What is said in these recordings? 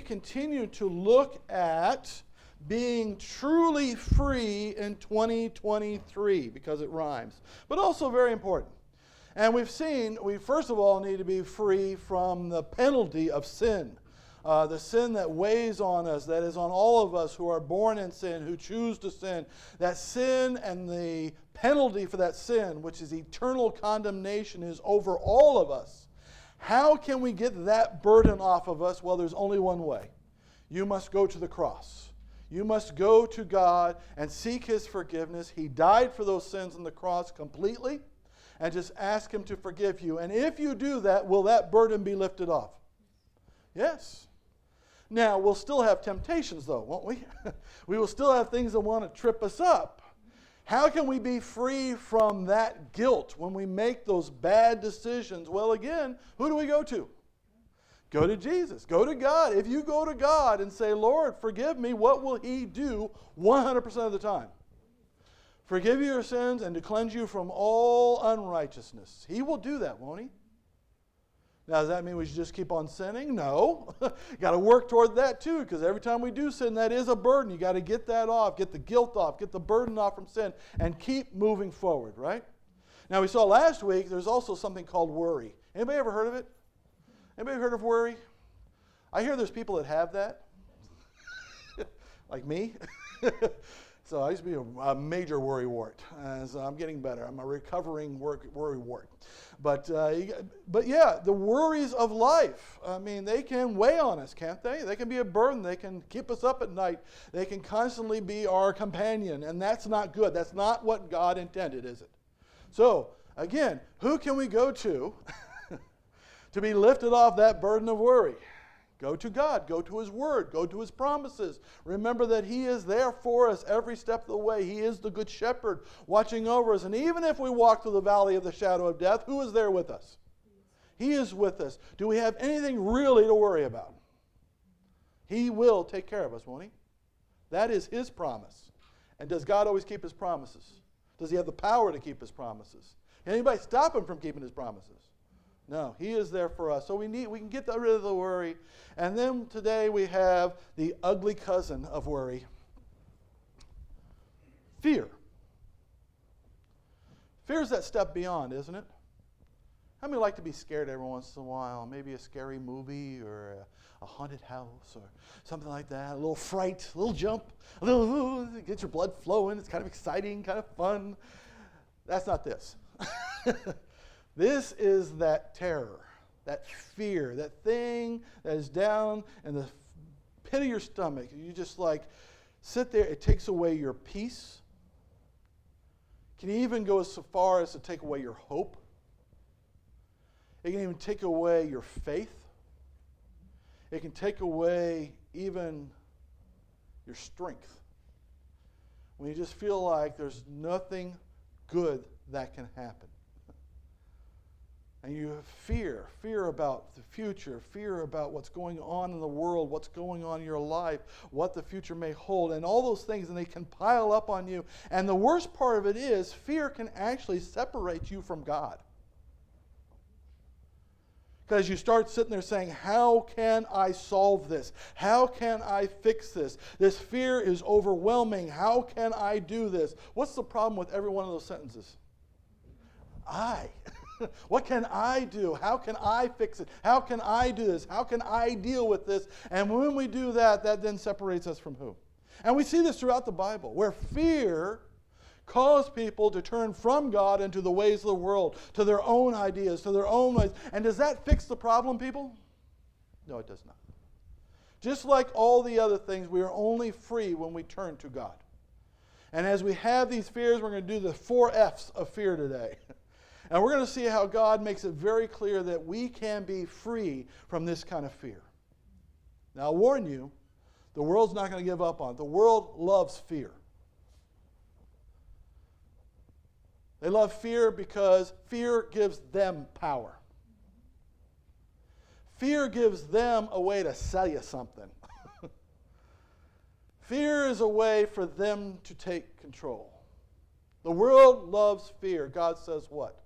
continue to look at being truly free in 2023, because it rhymes, but also very important. And we've seen we first of all need to be free from the penalty of sin. The sin that weighs on us, that is on all of us who are born in sin, who choose to sin. That sin and the penalty for that sin, which is eternal condemnation, is over all of us. How can we get that burden off of us? Well, there's only one way. You must go to the cross. You must go to God and seek His forgiveness. He died for those sins on the cross completely, and just ask Him to forgive you. And if you do that, will that burden be lifted off? Yes. Now, we'll still have temptations, though, won't we? We will still have things that want to trip us up. How can we be free from that guilt when we make those bad decisions? Well, again, who do we go to? Go to Jesus. Go to God. If you go to God and say, Lord, forgive me, what will He do 100% of the time? Forgive you your sins and to cleanse you from all unrighteousness. He will do that, won't He? Now, does that mean we should just keep on sinning? No. Got to work toward that too, because every time we do sin, that is a burden. You got to get that off, get the guilt off, get the burden off from sin, and keep moving forward, right? Now, we saw last week there's also something called worry. Anybody ever heard of it? Anybody heard of worry? I hear there's people that have that, like me. So I used to be a major worrywart. So I'm getting better. I'm a recovering worrywart. But yeah, the worries of life, I mean, they can weigh on us, can't they? They can be a burden. They can keep us up at night. They can constantly be our companion, and that's not good. That's not what God intended, is it? So, again, who can we go to to be lifted off that burden of worry? Go to God. Go to His Word. Go to His promises. Remember that He is there for us every step of the way. He is the Good Shepherd watching over us. And even if we walk through the valley of the shadow of death, who is there with us? He is with us. Do we have anything really to worry about? He will take care of us, won't He? That is His promise. And does God always keep His promises? Does He have the power to keep His promises? Can anybody stop Him from keeping His promises? No, He is there for us. So we can get rid of the worry. And then today we have the ugly cousin of worry, fear. Fear is that step beyond, isn't it? How many like to be scared every once in a while? Maybe a scary movie or a haunted house or something like that. A little fright, a little jump, a little, get your blood flowing. It's kind of exciting, kind of fun. That's not this. This is that terror, that fear, that thing that is down in the pit of your stomach. You just like sit there. It takes away your peace. Can even go so far as to take away your hope. It can even take away your faith. It can take away even your strength. When you just feel like there's nothing good that can happen. And you have fear about the future, fear about what's going on in the world, what's going on in your life, what the future may hold, and all those things, and they can pile up on you. And the worst part of it is, fear can actually separate you from God. Because you start sitting there saying, how can I solve this? How can I fix this? This fear is overwhelming. How can I do this? What's the problem with every one of those sentences? What can I do? How can I fix it? How can I do this? How can I deal with this? And when we do that, that then separates us from who? And we see this throughout the Bible, where fear caused people to turn from God into the ways of the world, to their own ideas, to their own ways. And does that fix the problem, people? No, it does not. Just like all the other things, we are only free when we turn to God. And as we have these fears, we're going to do the 4 F's of fear today. And we're going to see how God makes it very clear that we can be free from this kind of fear. Now, I'll warn you, the world's not going to give up on it. The world loves fear. They love fear because fear gives them power. Fear gives them a way to sell you something. Fear is a way for them to take control. The world loves fear. God says what?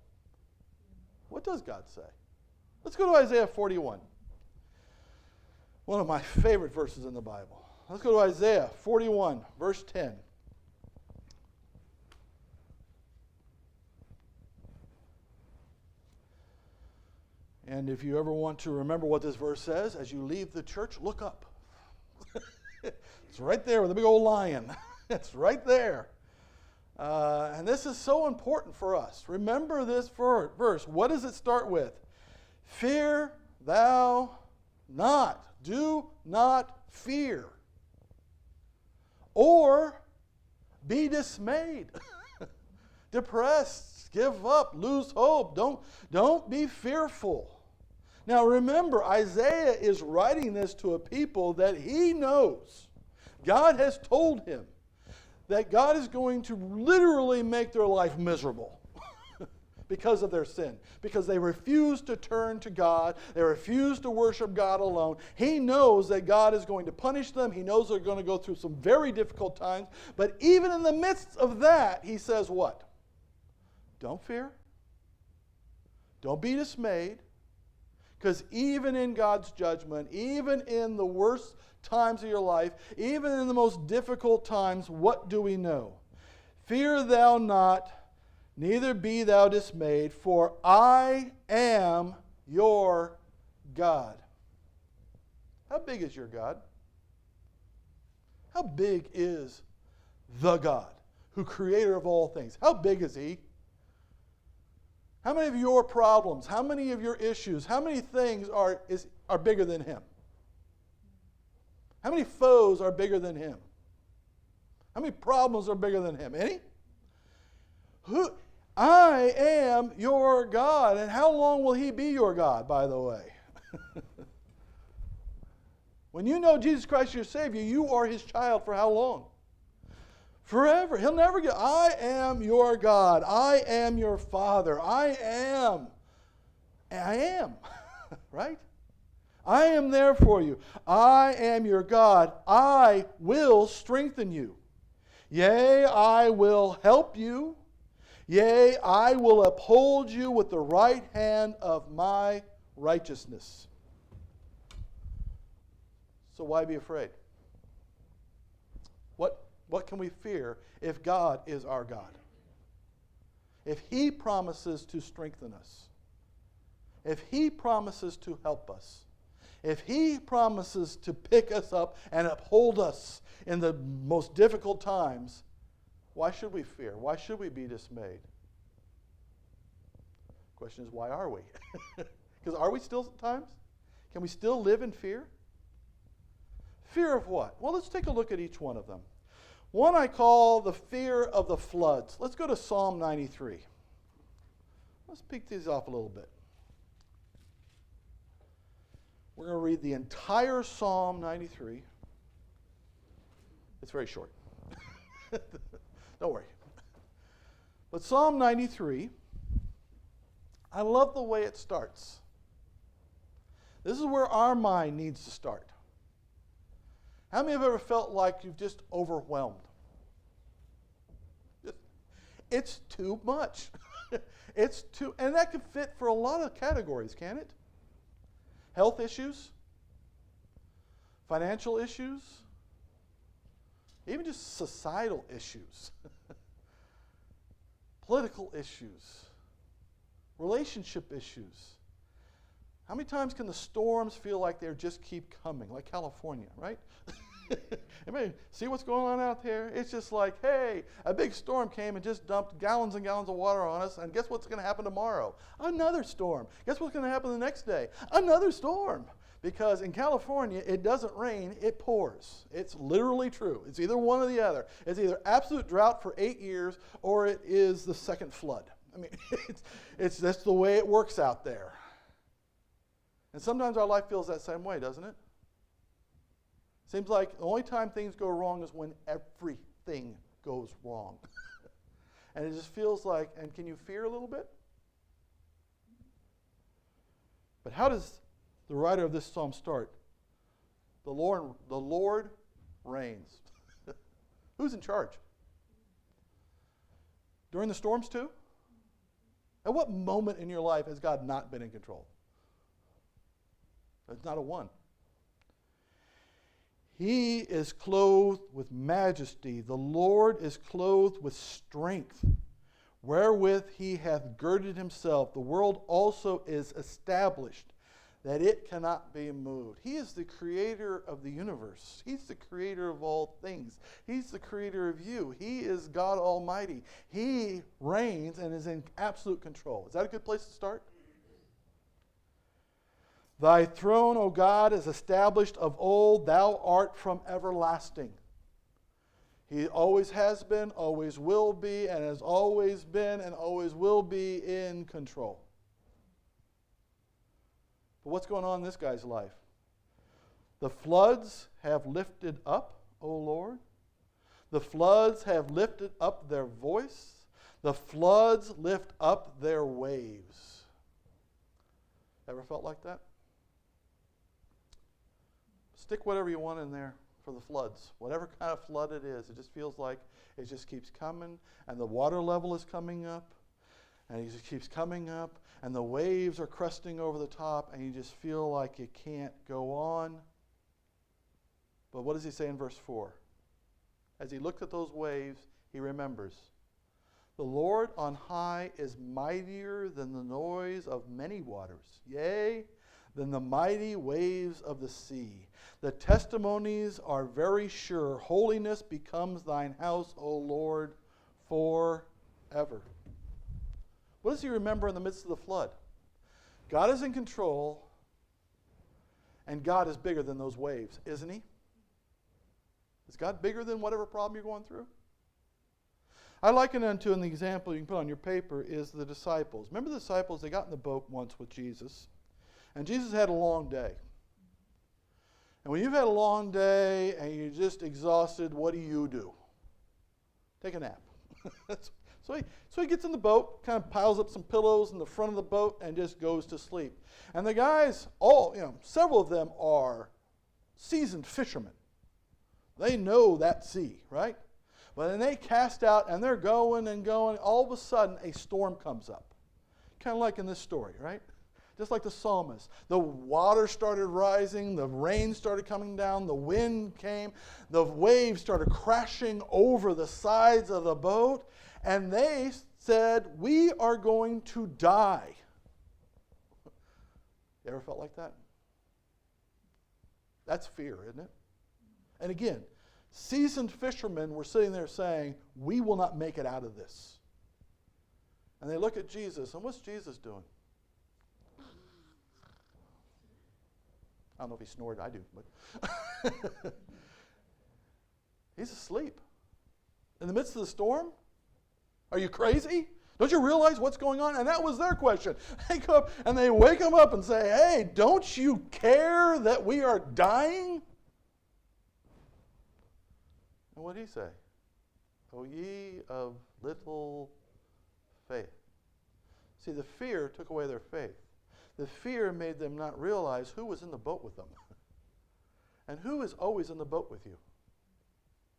What does God say? Let's go to Isaiah 41. One of my favorite verses in the Bible. Let's go to Isaiah 41, verse 10. And if you ever want to remember what this verse says, as you leave the church, look up. It's right there with a big old lion. It's right there. And this is so important for us. Remember this verse. What does it start with? Fear thou not. Do not fear. Or be dismayed. Depressed. Give up. Lose hope. Don't be fearful. Now remember, Isaiah is writing this to a people that he knows. God has told him that God is going to literally make their life miserable because of their sin. Because they refuse to turn to God. They refuse to worship God alone. He knows that God is going to punish them. He knows they're going to go through some very difficult times. But even in the midst of that, he says what? Don't fear. Don't be dismayed. Because even in God's judgment, even in the worst times of your life, even in the most difficult times, what do we know? Fear thou not, neither be thou dismayed, for I am your God. How big is your God? How big is the God, who creator of all things? How big is he? How many of your problems, how many of your issues, how many things are bigger than him? How many foes are bigger than him? How many problems are bigger than him? Any? I am your God. And how long will he be your God, by the way? When you know Jesus Christ your Savior, you are his child for how long? Forever. He'll never get, I am your God. I am your Father. I am. Right? I am there for you. I am your God. I will strengthen you. Yea, I will help you. Yea, I will uphold you with the right hand of my righteousness. So why be afraid? What can we fear if God is our God? If he promises to strengthen us, if he promises to help us, if he promises to pick us up and uphold us in the most difficult times, why should we fear? Why should we be dismayed? The question is, why are we? Because are we still at times? Can we still live in fear? Fear of what? Well, let's take a look at each one of them. One I call the fear of the floods. Let's go to Psalm 93. Let's pick these off a little bit. We're going to read the entire Psalm 93. It's very short. Don't worry. But Psalm 93, I love the way it starts. This is where our mind needs to start. How many have ever felt like you've just overwhelmed? It's too much. And that could fit for a lot of categories, can't it? Health issues, financial issues, even just societal issues, political issues, relationship issues. How many times can the storms feel like they just keep coming, like California, right? Anybody see what's going on out there? It's just like, hey, a big storm came and just dumped gallons and gallons of water on us, and guess what's going to happen tomorrow? Another storm. Guess what's going to happen the next day? Another storm. Because in California, it doesn't rain, it pours. It's literally true. It's either one or the other. It's either absolute drought for 8 years, or it is the second flood. I mean, it's that's the way it works out there. And sometimes our life feels that same way, doesn't it? Seems like the only time things go wrong is when everything goes wrong. And it just feels like, and can you fear a little bit? But how does the writer of this psalm start? The Lord reigns. Who's in charge? During the storms too? At what moment in your life has God not been in control? It's not a one. He is clothed with majesty. The Lord is clothed with strength, wherewith he hath girded himself. The world also is established, that it cannot be moved. He is the creator of the universe. He's the creator of all things. He's the creator of you. He is God Almighty. He reigns and is in absolute control. Is that a good place to start? Thy throne, O God, is established of old. Thou art from everlasting. He always has been, always will be, and has always been and always will be in control. But what's going on in this guy's life? The floods have lifted up, O Lord. The floods have lifted up their voice. The floods lift up their waves. Ever felt like that? Stick whatever you want in there for the floods. Whatever kind of flood it is, it just feels like it just keeps coming, and the water level is coming up, and it just keeps coming up, and the waves are cresting over the top, and you just feel like you can't go on. But what does he say in verse 4? As he looks at those waves, he remembers. The Lord on high is mightier than the noise of many waters, yea, than the mighty waves of the sea. The testimonies are very sure. Holiness becomes thine house, O Lord, forever. What does he remember in the midst of the flood? God is in control, and God is bigger than those waves, isn't he? Is God bigger than whatever problem you're going through? I liken it to, an example you can put on your paper, is the disciples. Remember the disciples, they got in the boat once with Jesus. And Jesus had a long day. And when you've had a long day and you're just exhausted, what do? Take a nap. So he gets in the boat, kind of piles up some pillows in the front of the boat, and just goes to sleep. And the guys, several of them are seasoned fishermen. They know that sea, right? But then they cast out, and they're going and going. All of a sudden, a storm comes up. Kind of like in this story, right? Just like the psalmist. The water started rising, the rain started coming down, the wind came, the waves started crashing over the sides of the boat, and they said, we are going to die. You ever felt like that? That's fear, isn't it? And again, seasoned fishermen were sitting there saying, we will not make it out of this. And they look at Jesus, and what's Jesus doing? I don't know if he snored, I do, but he's asleep. In the midst of the storm? Are you crazy? Don't you realize what's going on? And that was their question. They go up and they wake him up and say, hey, don't you care that we are dying? And what did he say? O ye of little faith. See, the fear took away their faith. The fear made them not realize who was in the boat with them. And who is always in the boat with you?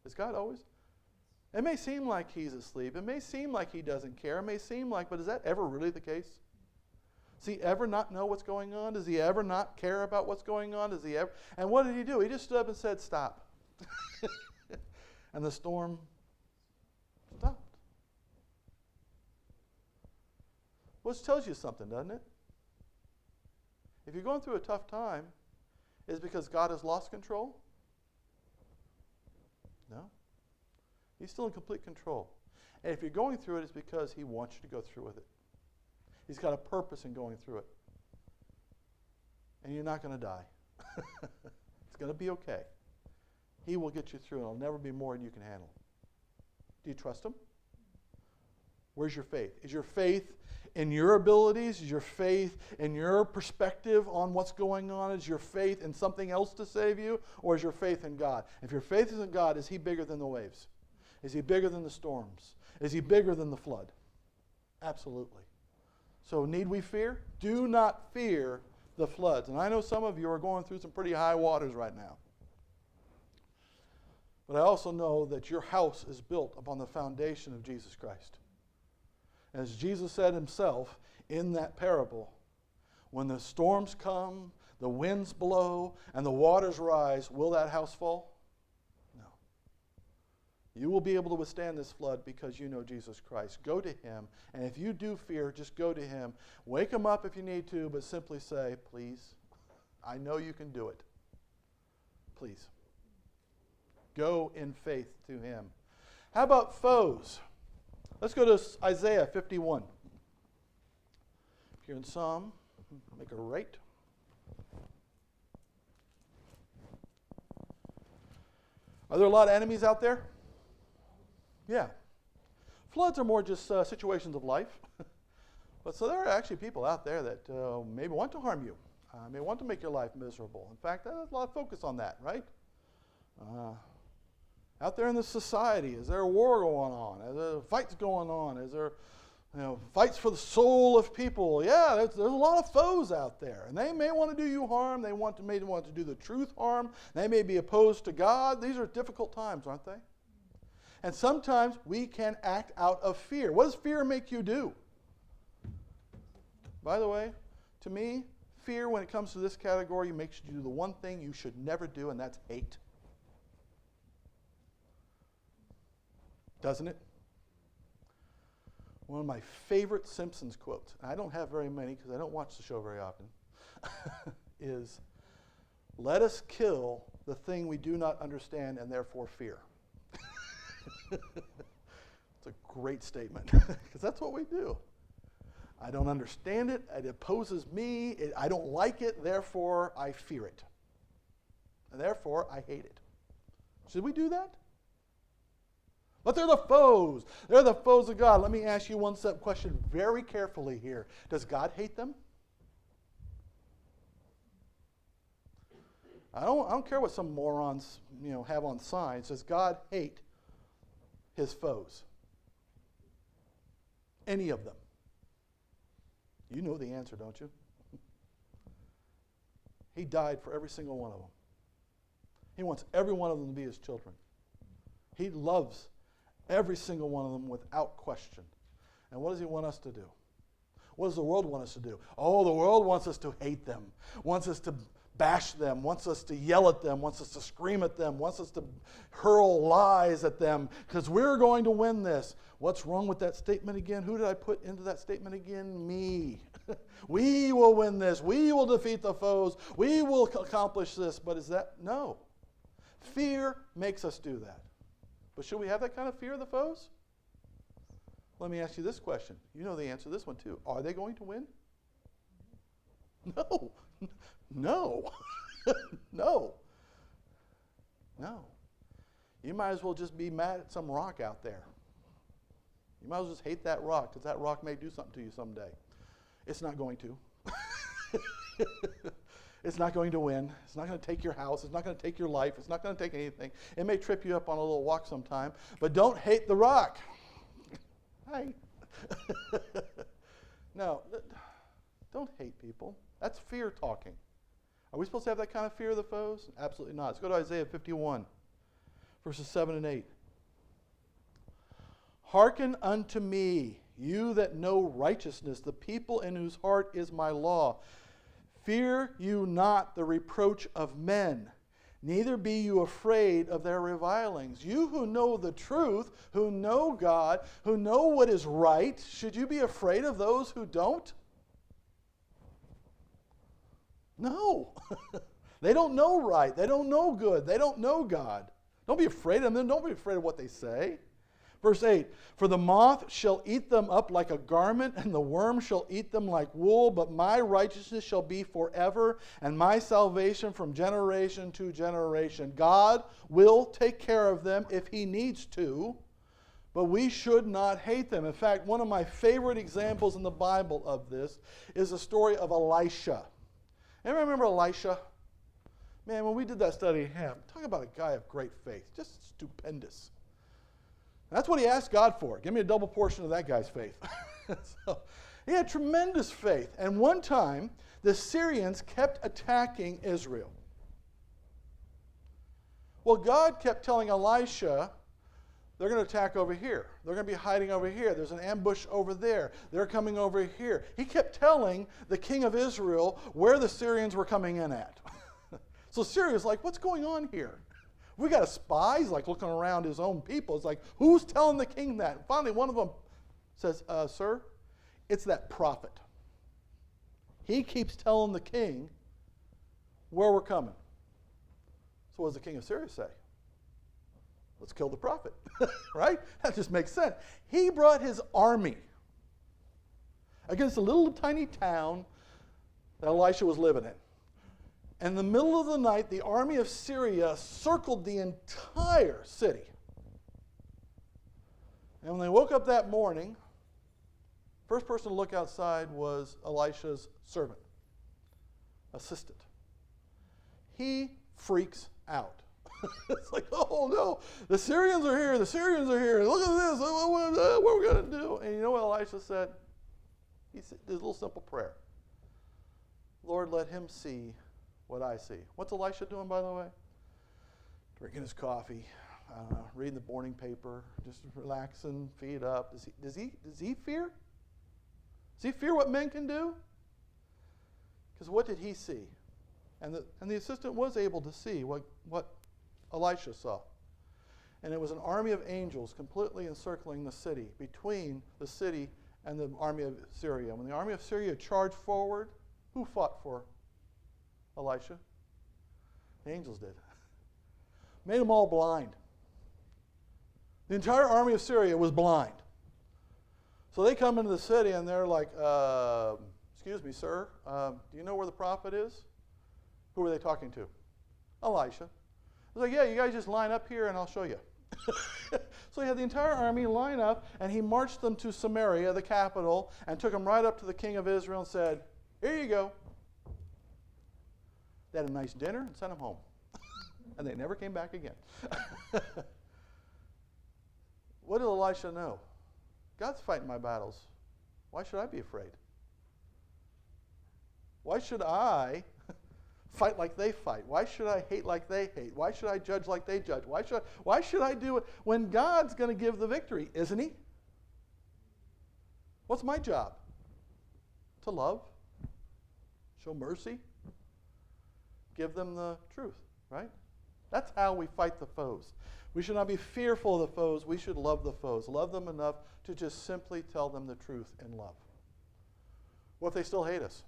Is God always? It may seem like he's asleep. It may seem like he doesn't care. It may seem like, but is that ever really the case? Does he ever not know what's going on? Does he ever not care about what's going on? Does he ever? And what did he do? He just stood up and said, stop. And the storm stopped. Well, this tells you something, doesn't it? If you're going through a tough time, is it because God has lost control? No. He's still in complete control. And if you're going through it, it's because he wants you to go through with it. He's got a purpose in going through it. And you're not going to die. It's going to be okay. He will get you through, and it'll never be more than you can handle. Do you trust him? Where's your faith? Is your faith in your abilities? Is your faith in your perspective on what's going on? Is your faith in something else to save you? Or is your faith in God? If your faith is in God, is he bigger than the waves? Is he bigger than the storms? Is he bigger than the flood? Absolutely. So need we fear? Do not fear the floods. And I know some of you are going through some pretty high waters right now. But I also know that your house is built upon the foundation of Jesus Christ. As Jesus said himself in that parable, when the storms come, the winds blow, and the waters rise, will that house fall? No. You will be able to withstand this flood because you know Jesus Christ. Go to him, and if you do fear, just go to him. Wake him up if you need to, but simply say, please, I know you can do it. Please. Go in faith to him. How about foes? Let's go to Isaiah 51. If you're in Psalm, make a right. Are there a lot of enemies out there? Yeah. Floods are more just situations of life. But so there are actually people out there that maybe want to harm you, may want to make your life miserable. In fact, there's a lot of focus on that, right? Out there in the society, is there a war going on? Is there fights going on? Is there fights for the soul of people? Yeah, there's a lot of foes out there. And they may want to do you harm. They may want to do the truth harm. They may be opposed to God. These are difficult times, aren't they? And sometimes we can act out of fear. What does fear make you do? By the way, to me, fear when it comes to this category makes you do the one thing you should never do, and that's hate. Doesn't it? One of my favorite Simpsons quotes, and I don't have very many because I don't watch the show very often, is, let us kill the thing we do not understand and therefore fear. It's a great statement because that's what we do. I don't understand it. It opposes me. I don't like it. Therefore, I fear it. And therefore, I hate it. Should we do that? But they're the foes. They're the foes of God. Let me ask you one question very carefully here. Does God hate them? I don't care what some morons have on signs. Does God hate his foes? Any of them? You know the answer, don't you? He died for every single one of them. He wants every one of them to be his children. He loves every single one of them without question. And what does he want us to do? What does the world want us to do? Oh, the world wants us to hate them, wants us to bash them, wants us to yell at them, wants us to scream at them, wants us to hurl lies at them because we're going to win this. What's wrong with that statement again? Who did I put into that statement again? Me. We will win this. We will defeat the foes. We will accomplish this. But is that? No. Fear makes us do that. But should we have that kind of fear of the foes? Let me ask you this question. You know the answer to this one too. Are they going to win? No. No. No. No. You might as well just be mad at some rock out there. You might as well just hate that rock because that rock may do something to you someday. It's not going to. It's not going to win. It's not going to take your house. It's not going to take your life. It's not going to take anything. It may trip you up on a little walk sometime, but don't hate the rock. Hi. No, don't hate people. That's fear talking. Are we supposed to have that kind of fear of the foes? Absolutely not. Let's go to Isaiah 51, verses 7 and 8. Hearken unto me, you that know righteousness, the people in whose heart is my law. Fear you not the reproach of men, neither be you afraid of their revilings. You who know the truth, who know God, who know what is right, should you be afraid of those who don't? No. They don't know right. They don't know good. They don't know God. Don't be afraid of them. Don't be afraid of what they say. Verse 8, for the moth shall eat them up like a garment, and the worm shall eat them like wool, but my righteousness shall be forever, and my salvation from generation to generation. God will take care of them if he needs to, but we should not hate them. In fact, one of my favorite examples in the Bible of this is the story of Elisha. Anyone remember Elisha? Man, when we did that study, talk about a guy of great faith, just stupendous. That's what he asked God for. Give me a double portion of that guy's faith. So, he had tremendous faith. And one time, the Syrians kept attacking Israel. Well, God kept telling Elisha, they're going to attack over here. They're going to be hiding over here. There's an ambush over there. They're coming over here. He kept telling the king of Israel where the Syrians were coming in at. So Syria's like, what's going on here? We got a spy. He's like looking around his own people. It's like, who's telling the king that? And finally, one of them says, sir, it's that prophet. He keeps telling the king where we're coming. So what does the king of Syria say? Let's kill the prophet, right? That just makes sense. He brought his army against a little tiny town that Elisha was living in. In the middle of the night, the army of Syria circled the entire city. And when they woke up that morning, first person to look outside was Elisha's servant, assistant. He freaks out. It's like, oh no, the Syrians are here, the Syrians are here, look at this, what are we going to do? And you know what Elisha said? He said this little simple prayer. Lord, let him see what I see. What's Elisha doing, by the way? Drinking his coffee, reading the morning paper, just relaxing, feet up. Does he fear? Does he fear what men can do? Because what did he see? And the assistant was able to see what Elisha saw. And it was an army of angels completely encircling the city, between the city and the army of Syria. When the army of Syria charged forward, who fought for Elisha? The angels did. Made them all blind. The entire army of Syria was blind. So they come into the city and they're like, excuse me, sir, do you know where the prophet is? Who were they talking to? Elisha. I was like, yeah, you guys just line up here and I'll show you. So he had the entire army line up and he marched them to Samaria, the capital, and took them right up to the king of Israel and said, here you go. They had a nice dinner and sent them home. And they never came back again. What did Elisha know? God's fighting my battles. Why should I be afraid? Why should I fight like they fight? Why should I hate like they hate? Why should I judge like they judge? Why should I do it when God's going to give the victory, isn't he? What's my job? To love, show mercy, give them the truth, right? That's how we fight the foes. We should not be fearful of the foes. We should love the foes. Love them enough to just simply tell them the truth in love. What if they still hate us?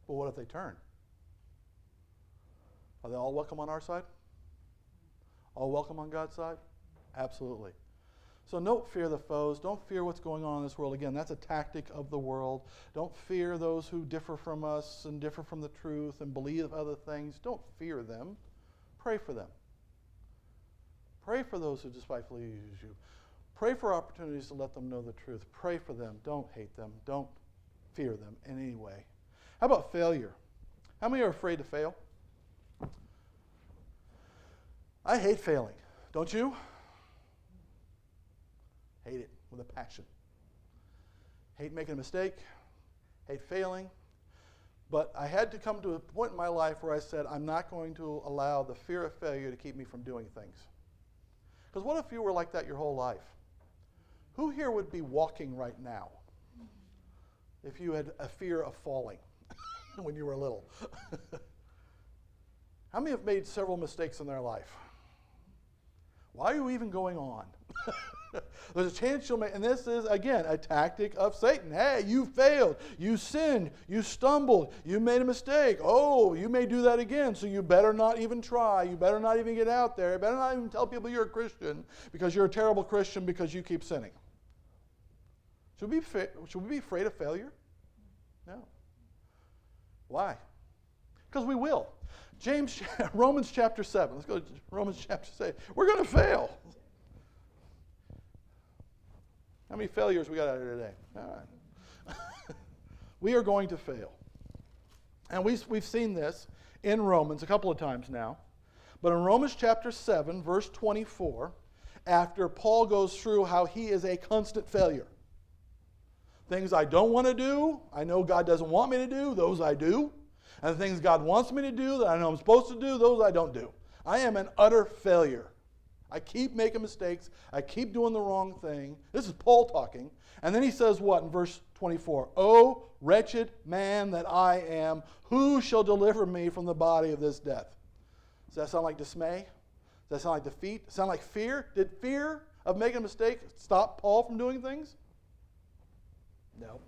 Well, what if they turn? Are they all welcome on our side? All welcome on God's side? Absolutely. So don't fear the foes. Don't fear what's going on in this world. Again, that's a tactic of the world. Don't fear those who differ from us and differ from the truth and believe other things. Don't fear them. Pray for them. Pray for those who despitefully use you. Pray for opportunities to let them know the truth. Pray for them. Don't hate them. Don't fear them in any way. How about failure? How many are afraid to fail? I hate failing. Don't you? Hate it with a passion. Hate making a mistake. Hate failing. But I had to come to a point in my life where I said, I'm not going to allow the fear of failure to keep me from doing things. Because what if you were like that your whole life? Who here would be walking right now if you had a fear of falling when you were little? How many have made several mistakes in their life? Why are you even going on? There's a chance you'll make, and this is, again, a tactic of Satan. Hey, you failed. You sinned. You stumbled. You made a mistake. Oh, you may do that again, so you better not even try. You better not even get out there. You better not even tell people you're a Christian because you're a terrible Christian because you keep sinning. Should we be afraid of failure? No. Why? Because we will. Romans chapter 7. Let's go to Romans chapter 7. We're going to fail. How many failures we got out of here today? All right. We are going to fail. And we've seen this in Romans a couple of times now. But in Romans chapter 7, verse 24, after Paul goes through how he is a constant failure. Things I don't want to do, I know God doesn't want me to do, those I do. And the things God wants me to do that I know I'm supposed to do, those I don't do. I am an utter failure. I keep making mistakes. I keep doing the wrong thing. This is Paul talking. And then he says what in verse 24? Oh, wretched man that I am, who shall deliver me from the body of this death? Does that sound like dismay? Does that sound like defeat? Sound like fear? Did fear of making a mistake stop Paul from doing things? No.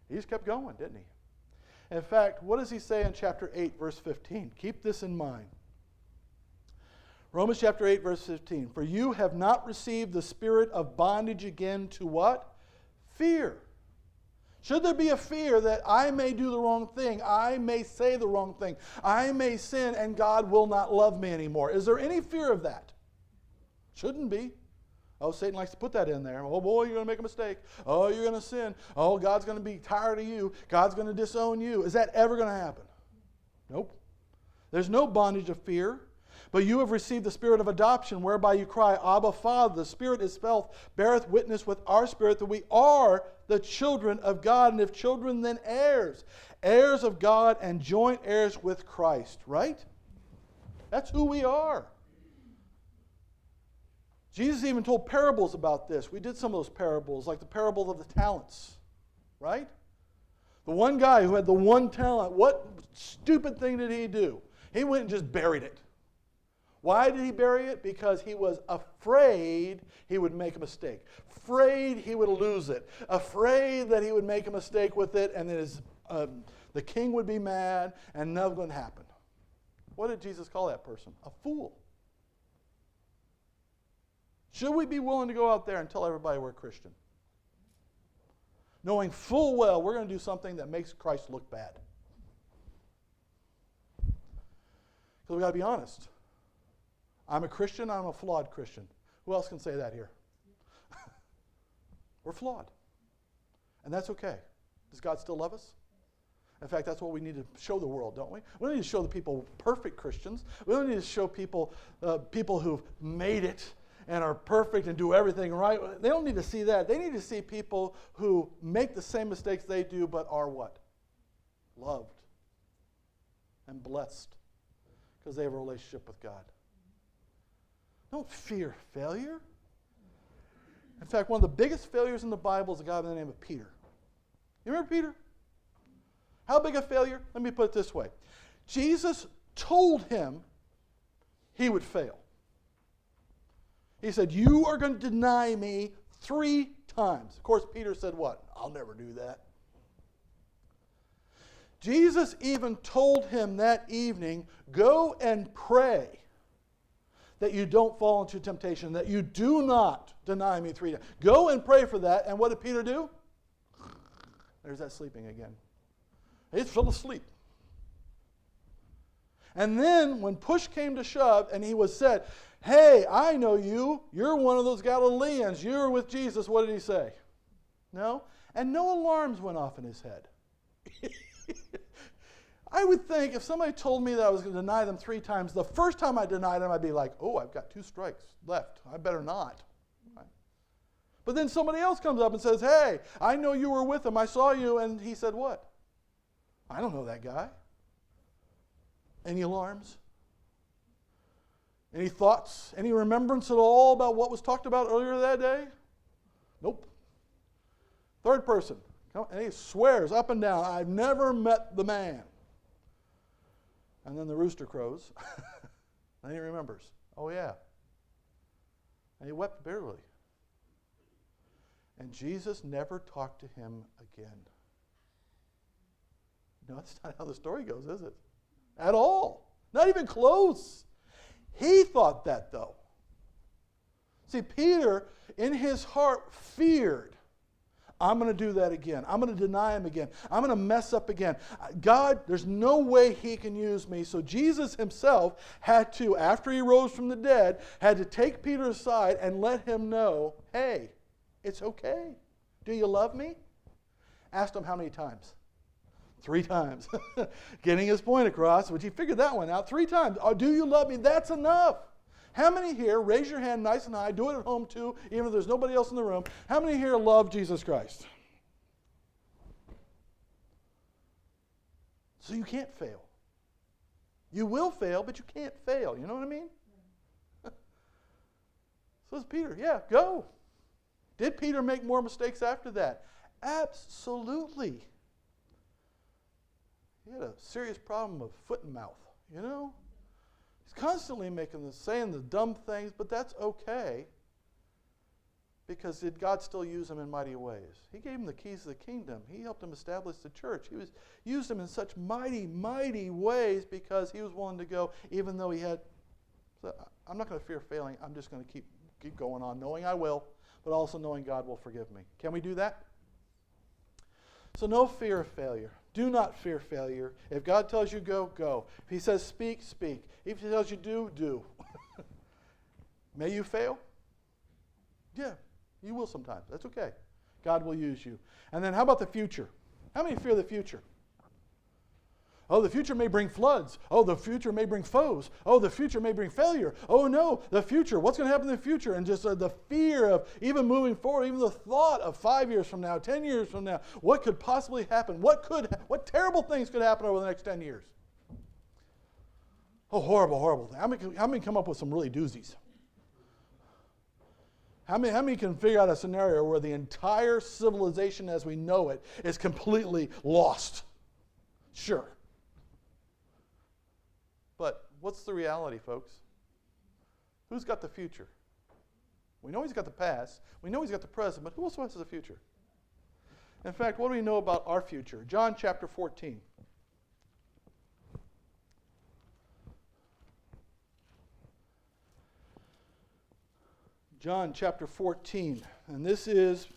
He just kept going, didn't he? In fact, what does he say in chapter 8, verse 15? Keep this in mind. Romans chapter 8, verse 15. For you have not received the spirit of bondage again to what? Fear. Should there be a fear that I may do the wrong thing, I may say the wrong thing, I may sin, and God will not love me anymore? Is there any fear of that? Shouldn't be. Oh, Satan likes to put that in there. Oh, boy, you're going to make a mistake. Oh, you're going to sin. Oh, God's going to be tired of you. God's going to disown you. Is that ever going to happen? Nope. There's no bondage of fear. But you have received the spirit of adoption, whereby you cry, Abba, Father. The Spirit itself beareth witness with our spirit that we are the children of God. And if children, then heirs. Heirs of God and joint heirs with Christ. Right? That's who we are. Jesus even told parables about this. We did some of those parables, like the parable of the talents. Right? The one guy who had the one talent, what stupid thing did he do? He went and just buried it. Why did he bury it? Because he was afraid he would make a mistake. Afraid he would lose it. Afraid that he would make a mistake with it and that the king would be mad and nothing would happen. What did Jesus call that person? A fool. Should we be willing to go out there and tell everybody we're a Christian? Knowing full well we're going to do something that makes Christ look bad. Because we've got to be honest. I'm a Christian, I'm a flawed Christian. Who else can say that here? We're flawed. And that's okay. Does God still love us? In fact, that's what we need to show the world, don't we? We don't need to show the people perfect Christians. We don't need to show people who've made it and are perfect and do everything right. They don't need to see that. They need to see people who make the same mistakes they do but are what? Loved and blessed because they have a relationship with God. Don't fear failure. In fact, one of the biggest failures in the Bible is a guy by the name of Peter. You remember Peter? How big a failure? Let me put it this way. Jesus told him he would fail. He said, you are going to deny me 3 times. Of course, Peter said what? I'll never do that. Jesus even told him that evening, go and pray that you don't fall into temptation, that you do not deny me 3 times. Go and pray for that. And what did Peter do? There's that sleeping again. He's full of sleep. And then when push came to shove and he was said, hey, I know you. You're one of those Galileans. You're with Jesus. What did he say? No. And no alarms went off in his head. I would think if somebody told me that I was going to deny them 3 times, the first time I denied them, I'd be like, oh, I've got 2 strikes left. I better not. Right? But then somebody else comes up and says, hey, I know you were with him. I saw you. And he said what? I don't know that guy. Any alarms? Any thoughts? Any remembrance at all about what was talked about earlier that day? Nope. Third person. And he swears up and down, I've never met the man. And then the rooster crows. And he remembers. Oh, yeah. And he wept bitterly. And Jesus never talked to him again. No, that's not how the story goes, is it? At all. Not even close. He thought that, though. See, Peter, in his heart, feared. I'm going to do that again. I'm going to deny him again. I'm going to mess up again. God, there's no way he can use me. So Jesus himself had to, after he rose from the dead, had to take Peter aside and let him know, hey, it's okay. Do you love me? Asked him how many times? 3 times. Getting his point across, which he figured that one out 3 times. Oh, do you love me? That's enough. How many here, raise your hand nice and high, do it at home too, even if there's nobody else in the room. How many here love Jesus Christ? So you can't fail. You will fail, but you can't fail. You know what I mean? So is Peter. Yeah, go. Did Peter make more mistakes after that? Absolutely. He had a serious problem of foot and mouth, you know? He's constantly saying the dumb things, but that's okay. Because did God still use him in mighty ways? He gave him the keys of the kingdom. He helped him establish the church. He used him in such mighty, mighty ways because he was willing to go, even though he had... So I'm not going to fear failing. I'm just going to keep going on, knowing I will, but also knowing God will forgive me. Can we do that? So no fear of failure. Do not fear failure. If God tells you go, go. If he says speak, speak. If he tells you do, do. May you fail? Yeah, you will sometimes. That's okay. God will use you. And then how about the future? How many fear the future? Oh, the future may bring floods. Oh, the future may bring foes. Oh, the future may bring failure. Oh, no, the future. What's going to happen in the future? And just the fear of even moving forward, even the thought of 5 years from now, 10 years from now, what could possibly happen? What terrible things could happen over the next 10 years? Oh, horrible, horrible thing. How many come up with some really doozies? How many can figure out a scenario where the entire civilization as we know it is completely lost? Sure. But what's the reality, folks? Who's got the future? We know he's got the past. We know he's got the present, but who else has the future? In fact, what do we know about our future? John chapter 14. John chapter 14. And this is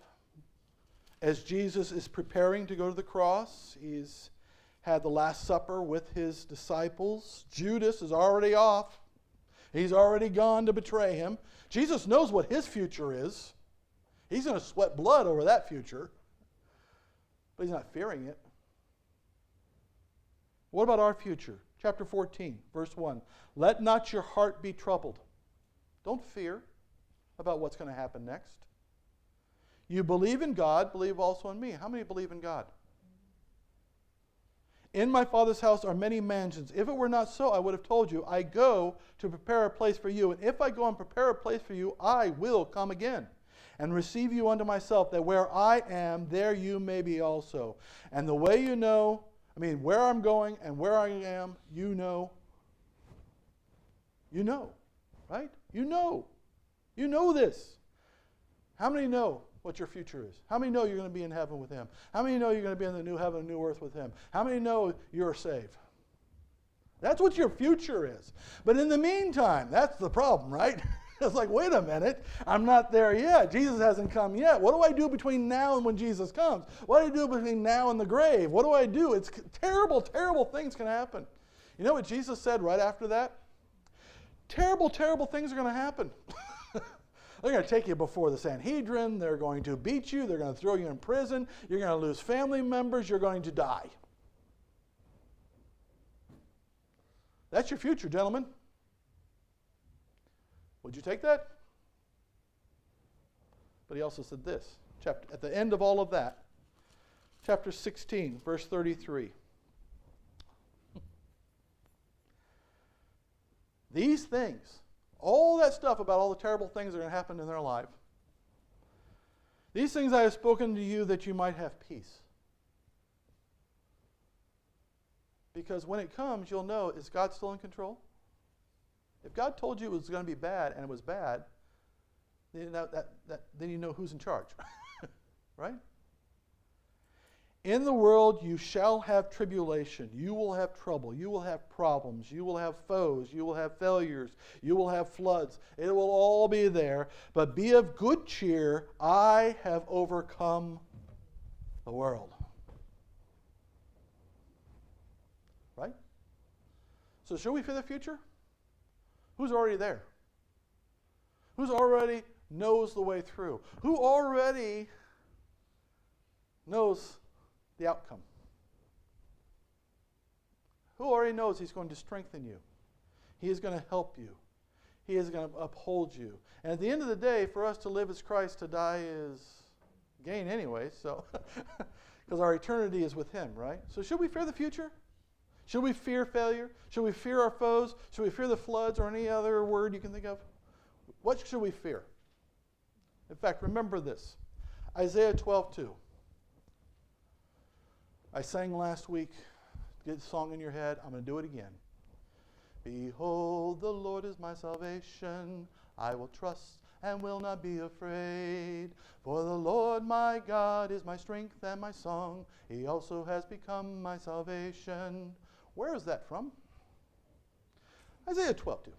as Jesus is preparing to go to the cross. He's had the Last Supper with his disciples. Judas is already off. He's already gone to betray him. Jesus knows what his future is. He's going to sweat blood over that future. But he's not fearing it. What about our future? Chapter 14, verse 1. Let not your heart be troubled. Don't fear about what's going to happen next. You believe in God, believe also in me. How many believe in God? In my Father's house are many mansions. If it were not so, I would have told you. I go to prepare a place for you. And if I go and prepare a place for you, I will come again and receive you unto myself, that where I am, there you may be also. And the way you know, where I'm going and where I am, you know. You know, right? You know. You know this. How many know what your future is? How many know you're going to be in heaven with him? How many know you're going to be in the new heaven and new earth with him? How many know you're saved? That's what your future is. But in the meantime, that's the problem, right? It's like, wait a minute, I'm not there yet. Jesus hasn't come yet. What do I do between now and when Jesus comes? What do I do between now and the grave? What do I do? It's terrible, terrible things can happen. You know what Jesus said right after that? Terrible, terrible things are going to happen. They're going to take you before the Sanhedrin. They're going to beat you. They're going to throw you in prison. You're going to lose family members. You're going to die. That's your future, gentlemen. Would you take that? But he also said this, at the end of all of that, chapter 16, verse 33. These things, all that stuff about all the terrible things that are going to happen in their life, these things I have spoken to you that you might have peace. Because when it comes, you'll know, is God still in control? If God told you it was going to be bad and it was bad, then you know who's in charge. Right? In the world you shall have tribulation. You will have trouble. You will have problems. You will have foes. You will have failures. You will have floods. It will all be there. But be of good cheer. I have overcome the world. Right? So should we fear the future? Who's already there? Who's already knows the way through? Who already knows the outcome? Who already knows he's going to strengthen you? He is going to help you. He is going to uphold you. And at the end of the day, for us to live as Christ, to die is gain anyway, so because our eternity is with him, right? So should we fear the future? Should we fear failure? Should we fear our foes? Should we fear the floods or any other word you can think of? What should we fear? In fact, remember this. Isaiah 12:2. I sang last week. Get the song in your head. I'm going to do it again. Behold, the Lord is my salvation. I will trust and will not be afraid. For the Lord my God is my strength and my song. He also has become my salvation. Where is that from? Isaiah 12:2.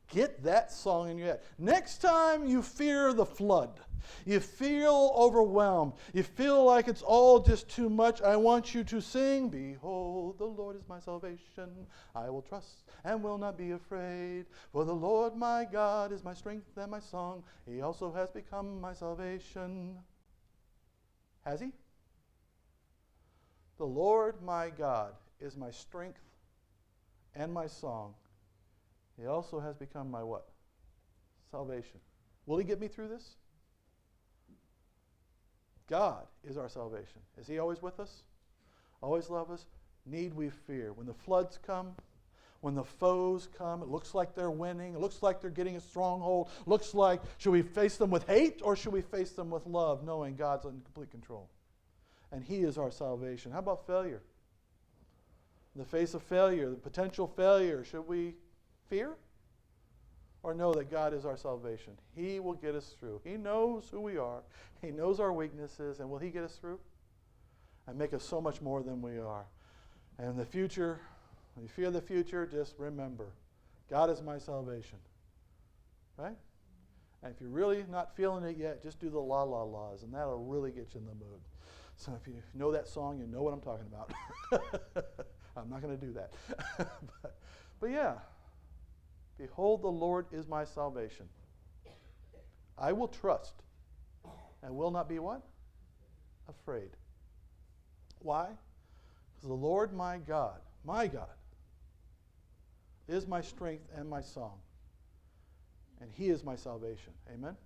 Get that song in your head. Next time you fear the flood, you feel overwhelmed, you feel like it's all just too much, I want you to sing, behold, the Lord is my salvation. I will trust and will not be afraid. For the Lord my God is my strength and my song. He also has become my salvation. Has he? The Lord my God is my strength and my song. He also has become my what? Salvation. Will he get me through this? God is our salvation. Is he always with us? Always love us? Need we fear? When the floods come, when the foes come, it looks like they're winning, it looks like they're getting a stronghold, looks like, should we face them with hate or should we face them with love, knowing God's in complete control? And he is our salvation. How about failure? In the face of failure, the potential failure, should we fear? Or know that God is our salvation? He will get us through. He knows who we are. He knows our weaknesses. And will he get us through? And make us so much more than we are. And in the future, when you fear the future, just remember, God is my salvation. Right? And if you're really not feeling it yet, just do the la la la's, and that'll really get you in the mood. So if you know that song, you know what I'm talking about. I'm not going to do that. but yeah. Behold, the Lord is my salvation. I will trust and will not be what? Afraid. Why? Because the Lord my God, is my strength and my song. And he is my salvation. Amen?